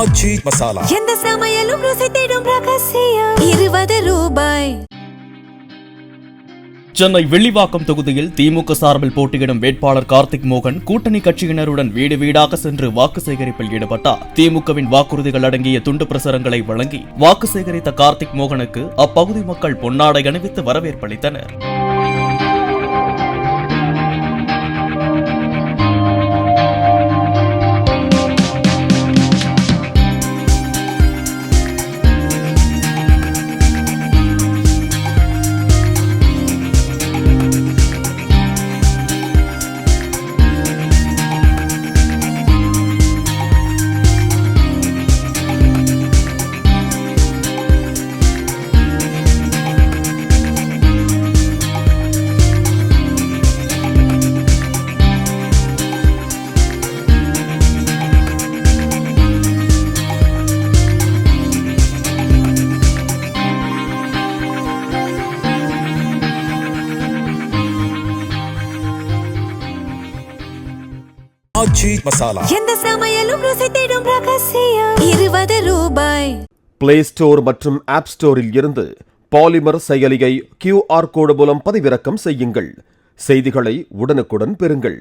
ஆச்சி மசாலா எந்த சமையலும் ருசி தேடும் ரகசியம் 20 ரூபாய். சென்னை வெள்ளிவாக்கம் தொகுதியில் திமுக சார்பில் போட்டியிடும் வேட்பாளர் கார்த்திக் மோகன் கூட்டணி கட்சியினருடன் வீடு வீடாக சென்று வாக்கு சேகரிப்பில் ஈடுபட்டார். திமுகவின் வாக்குறுதிகள் அடங்கிய துண்டு பிரசுரங்களை வழங்கி வாக்கு சேகரித்த கார்த்திக் மோகனுக்கு அப்பகுதி மக்கள் பொன்னாடை அணிவித்து வரவேற்பளித்தனர். ஆச்சி மசாலா எந்த சமையலும் ருசி தேடும் ரகசியம் 20 ரூபாய். பிளே ஸ்டோர் மற்றும் ஆப் ஸ்டோரில் இருந்து பாலிமர் செயலியை QR கோடு மூலம் பதிவிறக்கம் செய்யுங்கள். செய்திகளை உடனுக்குடன் பெறுங்கள்.